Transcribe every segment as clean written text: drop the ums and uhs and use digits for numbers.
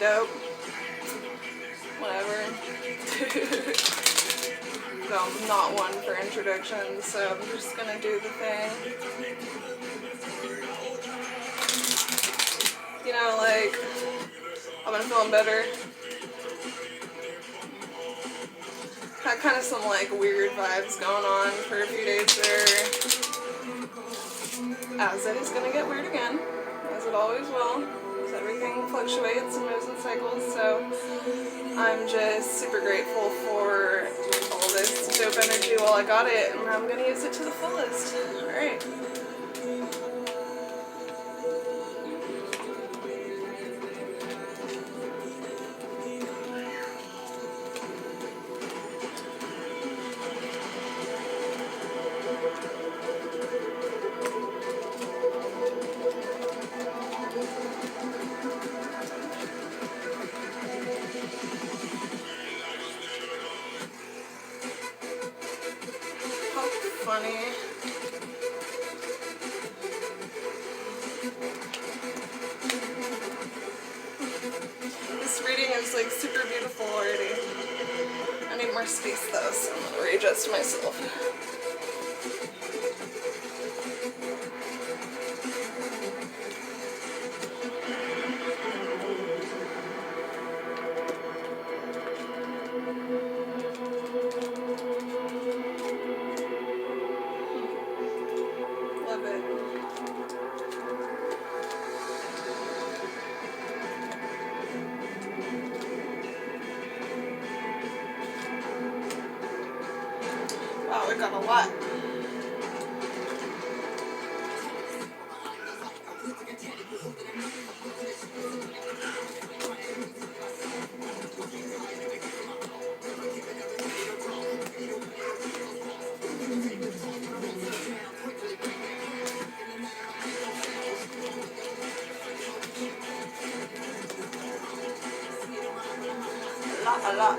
dope. Whatever. So I'm not one for introductions, so I'm just gonna do the thing. You know, like, I've been feeling better. Had kind of some like weird vibes going on for a few days there. As it is gonna get weird again, as it always will. Because everything fluctuates and moves in cycles, so I'm just super grateful for all this dope energy while I got it, and I'm gonna use it to the fullest. Alright. Funny. This reading is like super beautiful already. I need more space though, so I'm gonna readjust myself. Love it. Wow, we got a lot. A lot.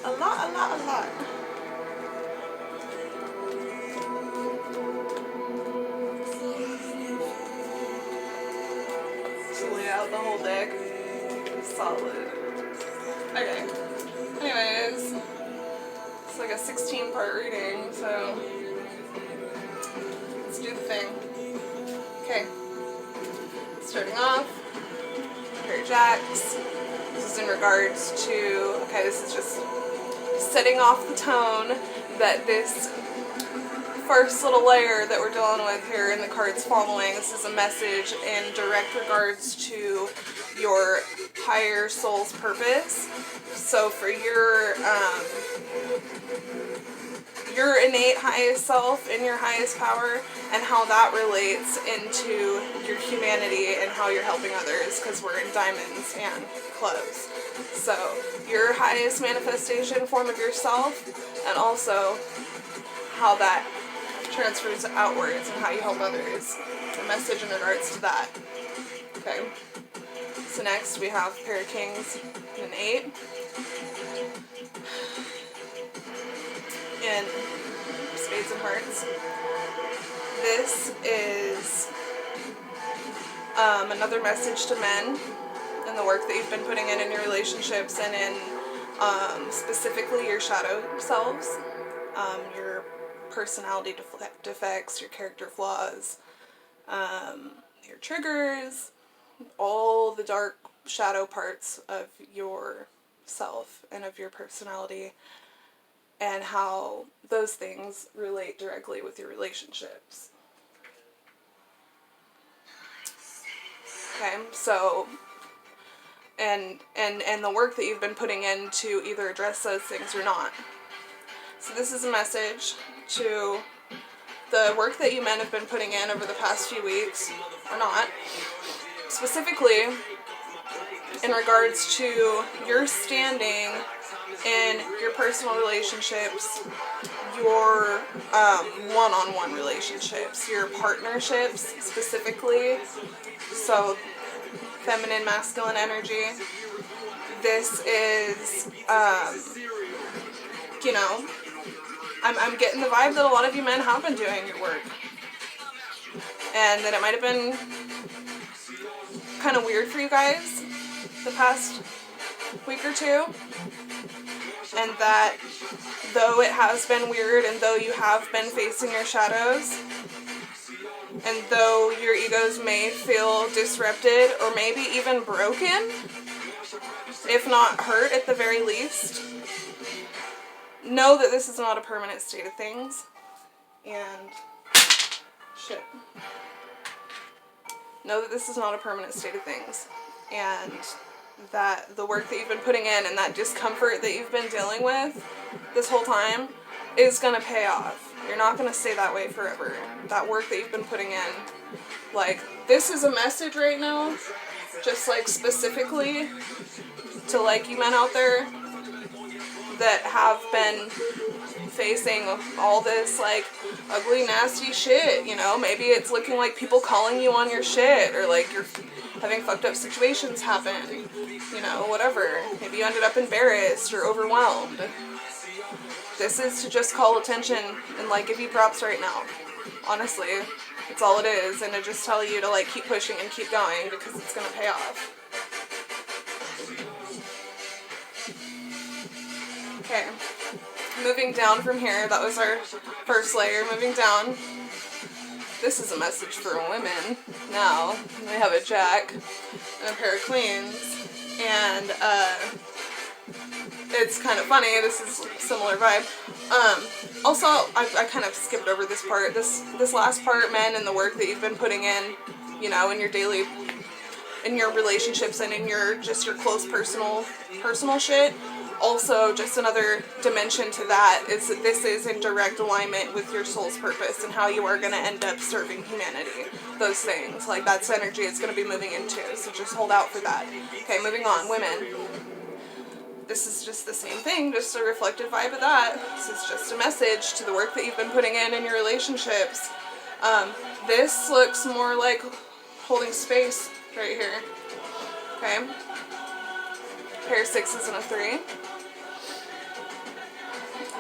A lot. To lay out the whole deck. Solid. Okay. Anyways, it's like a 16-part reading, so let's do the thing. Okay. Starting off, pair of jacks. This is in regards to, okay, this is just setting off the tone that this first little layer that we're dealing with here in the cards following, this is a message in direct regards to your higher soul's purpose. So for your innate highest self and your highest power, and how that relates into your humanity and how you're helping others, because we're in diamonds and clubs. So your highest manifestation form of yourself, and also how that transfers outwards and how you help others. A message in regards to that. Okay. So next we have pair of kings and an 8. And spades and hearts. This is another message to men and the work that you've been putting in your relationships, and in specifically your shadow selves, your personality defects, your character flaws, your triggers, all the dark shadow parts of your self and of your personality, and how those things relate directly with your relationships. Okay, so and the work that you've been putting in to either address those things or not. So this is a message to the work that you men have been putting in over the past few weeks, or not, specifically in regards to your standing in your personal relationships, your one-on-one relationships, your partnerships specifically, so feminine, masculine energy. This is, you know, I'm getting the vibe that a lot of you men have been doing your work, and that it might have been kind of weird for you guys the past week or two, and that though it has been weird, and though you have been facing your shadows, and though your egos may feel disrupted or maybe even broken, if not hurt at the very least, know that this is not a permanent state of things. And shit. Know that this is not a permanent state of things. And that the work that you've been putting in and that discomfort that you've been dealing with this whole time is going to pay off. You're not going to stay that way forever. That work that you've been putting in. Like, this is a message right now, just like specifically to like you men out there that have been facing all this like ugly, nasty shit, you know? Maybe it's looking like people calling you on your shit, or like you're having fucked up situations happen, you know, whatever. Maybe you ended up embarrassed or overwhelmed. This is to just call attention and like give you props right now. Honestly, it's all it is, and to just tell you to like keep pushing and keep going because it's gonna pay off. Okay, moving down from here, that was our first layer. Moving down, this is a message for women. Now, we have a Jack and a pair of Queens, and it's kind of funny, this is a similar vibe. Also, I kind of skipped over this part, this last part, men, and the work that you've been putting in, you know, in your daily, in your relationships and in your, just your close personal shit. Also, just another dimension to that is that this is in direct alignment with your soul's purpose and how you are going to end up serving humanity. Those things, like that's energy it's going to be moving into, so just hold out for that. Okay, moving on, women. This is just the same thing, just a reflective vibe of that. This is just a message to the work that you've been putting in your relationships. This looks more like holding space right here. Okay. Pair of 6s and a 3.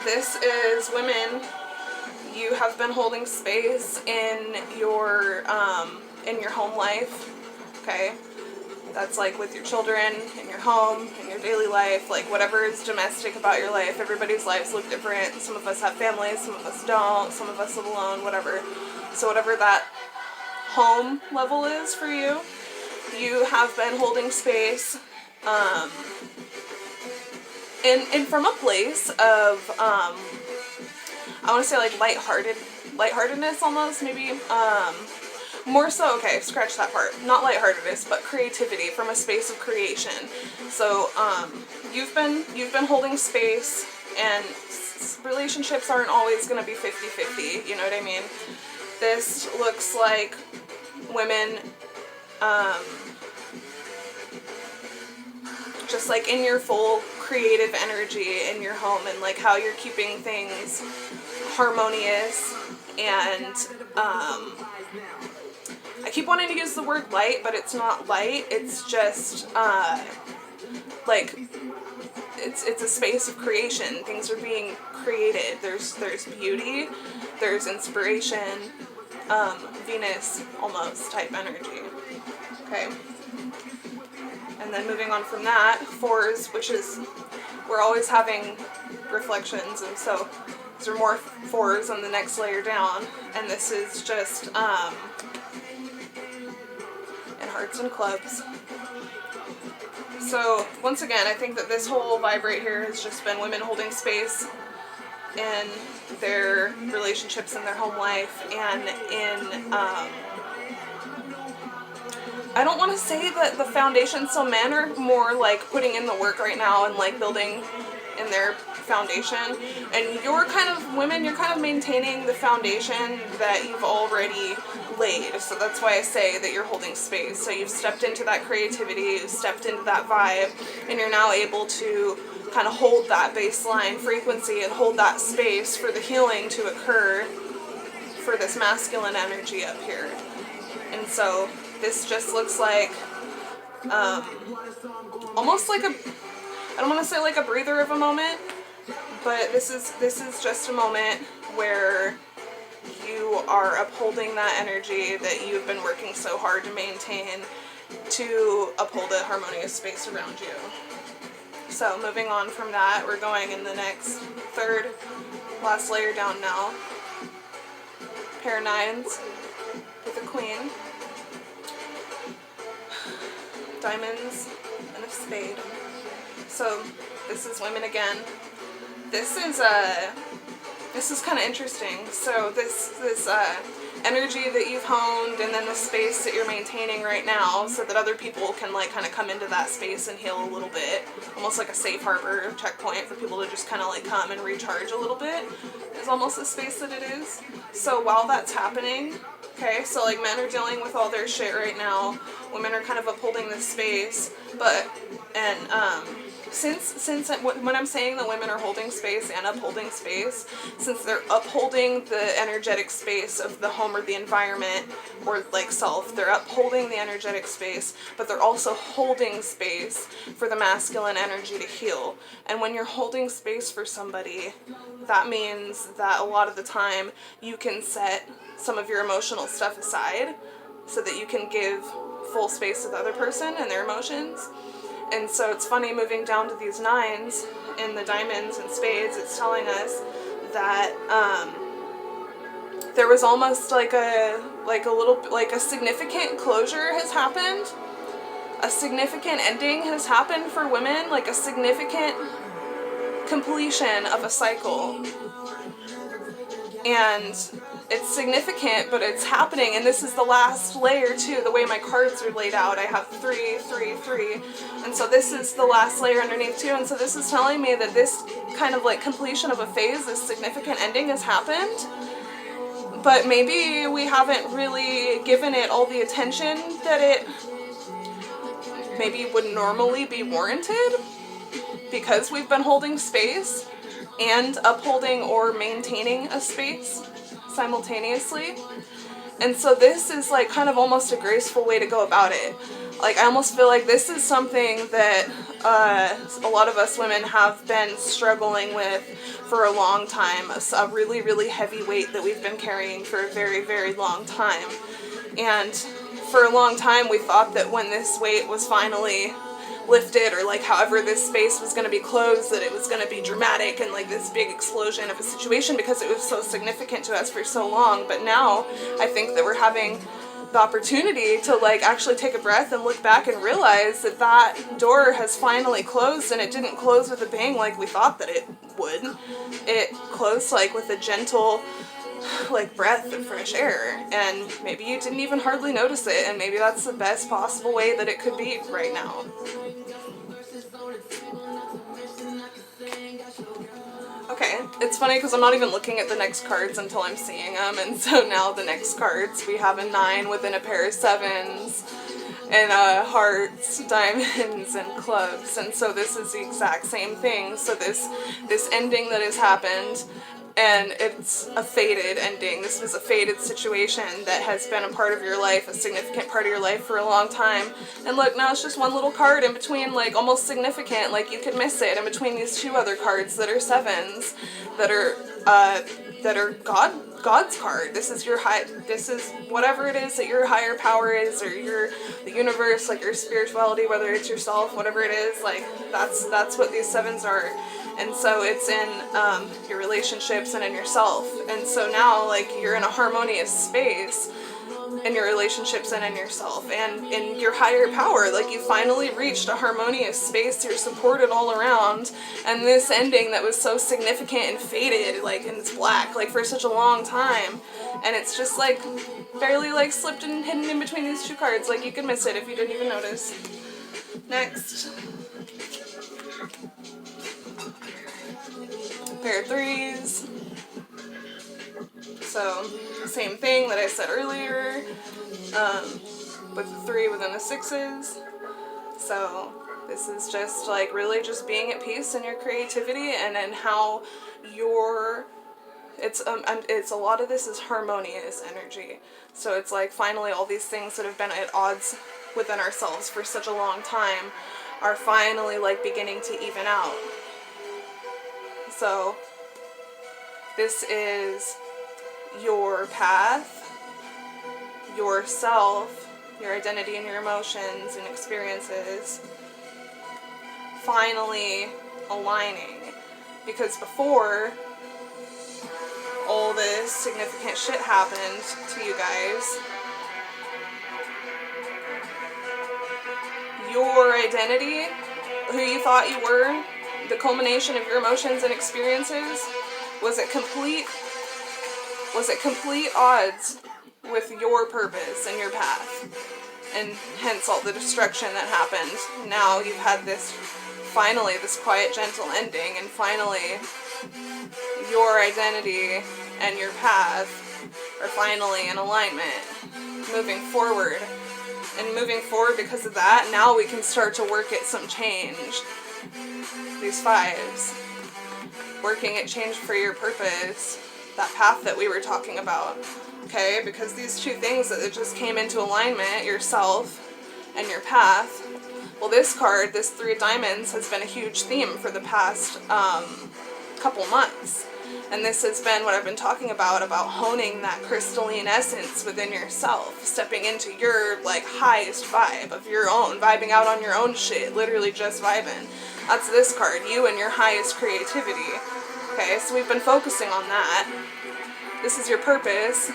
This is women. You have been holding space in your home life. Okay. That's like with your children, in your home, in your daily life, like whatever is domestic about your life. Everybody's lives look different. Some of us have families, some of us don't, some of us live alone, whatever. So whatever that home level is for you, you have been holding space, and from a place of, I want to say like lightheartedness almost, maybe, more so, okay, scratch that part. Not lightheartedness, but creativity, from a space of creation. So, you've been holding space, and relationships aren't always going to be 50-50, you know what I mean? This looks like women, just like in your full creative energy in your home, and like how you're keeping things harmonious, and, I keep wanting to use the word light, but it's not light. It's just, like, it's a space of creation. Things are being created. There's beauty. There's inspiration. Venus, almost, type energy. Okay. And then moving on from that, 4s, which is, we're always having reflections, and so these are more 4s on the next layer down. And this is just, hearts and clubs. So once again, I think that this whole vibe right here has just been women holding space in their relationships, in their home life, and in, I don't want to say that the foundation, so men are more like putting in the work right now and like building in their foundation, and you're kind of, women, you're kind of maintaining the foundation that you've already laid. So that's why I say that you're holding space. So you've stepped into that creativity, you've stepped into that vibe, and you're now able to kind of hold that baseline frequency and hold that space for the healing to occur for this masculine energy up here. And so this just looks like almost like a, I don't want to say like a breather of a moment, but this is just a moment where you are upholding that energy that you've been working so hard to maintain, to uphold a harmonious space around you. So moving on from that, we're going in the next third, last layer down now. Pair of nines with a queen, diamonds, and a spade. So this is women again. This is kind of interesting. So this energy that you've honed, and then the space that you're maintaining right now, so that other people can like kind of come into that space and heal a little bit, almost like a safe harbor checkpoint for people to just kind of like come and recharge a little bit, is almost the space that it is. So while that's happening, okay, so like men are dealing with all their shit right now, women are kind of upholding this space, but since when I'm saying that women are holding space and upholding space, since they're upholding the energetic space of the home or the environment or like self, they're upholding the energetic space, but they're also holding space for the masculine energy to heal. And when you're holding space for somebody, that means that a lot of the time you can set some of your emotional stuff aside so that you can give full space to the other person and their emotions. And so it's funny, moving down to these nines in the diamonds and spades, it's telling us that there was almost like a significant closure has happened. A significant ending has happened for women, like a significant completion of a cycle. And it's significant, but it's happening, and this is the last layer too. The way my cards are laid out, I have 3, 3, 3, and so this is the last layer underneath too. And so this is telling me that this kind of like completion of a phase, this significant ending has happened, but maybe we haven't really given it all the attention that it maybe would normally be warranted, because we've been holding space and upholding or maintaining a space simultaneously. And so this is like kind of almost a graceful way to go about it. Like, I almost feel like this is something that a lot of us women have been struggling with for a long time. A really, really heavy weight that we've been carrying for a very, very long time. And for a long time we thought that when this weight was finally lifted, or like however this space was going to be closed, that it was going to be dramatic and like this big explosion of a situation, because it was so significant to us for so long. But now I think that we're having the opportunity to like actually take a breath and look back and realize that that door has finally closed, and it didn't close with a bang like we thought that it would. It closed like with a gentle like breath of fresh air, and maybe you didn't even hardly notice it, and maybe that's the best possible way that it could be right now. Okay, it's funny because I'm not even looking at the next cards until I'm seeing them, and so now the next cards, we have a 9 within a pair of 7s, and hearts, diamonds, and clubs. And so this is the exact same thing. So this ending that has happened, and it's a fated ending. This was a fated situation that has been a part of your life, a significant part of your life for a long time. And look, now it's just one little card in between, like almost significant, like you could miss it, in between these 2 other cards that are 7s, that are God's card. This is your this is whatever it is that your higher power is, or the universe, like your spirituality, whether it's yourself, whatever it is, like that's what these 7s are. And so it's in your relationships and in yourself. And so now, like, you're in a harmonious space in your relationships and in yourself and in your higher power. Like, you finally reached a harmonious space. You're supported all around. And this ending that was so significant and faded, like, and it's black, like, for such a long time. And it's just, like, barely, like, slipped and hidden in between these 2 cards. Like, you could miss it if you didn't even notice. Next. Pair of 3s. So, same thing that I said earlier, with the 3 within the 6s. So, this is just like really just being at peace in your creativity, and in how it's a lot of this is harmonious energy. So it's like finally all these things that have been at odds within ourselves for such a long time are finally like beginning to even out. So this is your path, yourself, your identity and your emotions and experiences finally aligning. Because before all this significant shit happened to you guys, your identity, who you thought you were, the culmination of your emotions and experiences, was at complete odds with your purpose and your path. And hence all the destruction that happened. Now you've had this quiet, gentle ending, and finally your identity and your path are finally in alignment, moving forward. And moving forward because of that, now we can start to work at some change. These fives. Working at change for your purpose. That path that we were talking about. Okay? Because these two things that just came into alignment, yourself and your path. Well, this card, this 3 of Diamonds, has been a huge theme for the past couple months. And this has been what I've been talking about honing that crystalline essence within yourself, stepping into your, like, highest vibe of your own, vibing out on your own shit, literally just vibing. That's this card, you and your highest creativity. Okay, so we've been focusing on that. This is your purpose,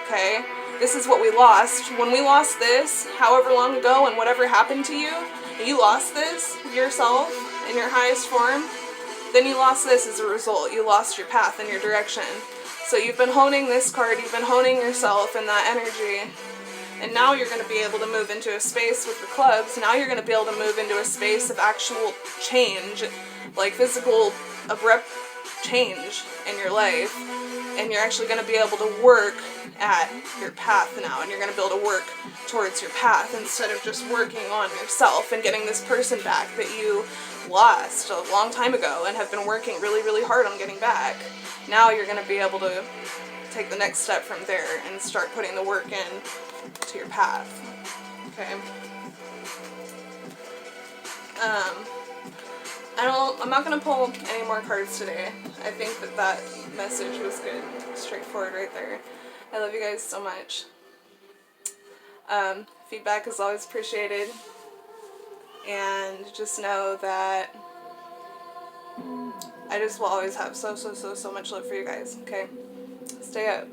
okay? This is what we lost. When we lost this, however long ago, and whatever happened to you, you lost this, yourself, in your highest form. Then you lost this as a result. You lost your path and your direction. So you've been honing this card, you've been honing yourself and that energy. And now you're going to be able to move into a space with the clubs. Now you're going to be able to move into a space of actual change, like physical, abrupt change in your life. And you're actually going to be able to work at your path now. And you're going to be able to work towards your path instead of just working on yourself and getting this person back that you lost a long time ago and have been working really, really hard on getting back. Now you're going to be able to take the next step from there and start putting the work in to your path. Okay. I'm not going to pull any more cards today. I think that message was good. Straightforward right there. I love you guys so much. Feedback is always appreciated. And just know that I just will always have so much love for you guys, okay? Stay up.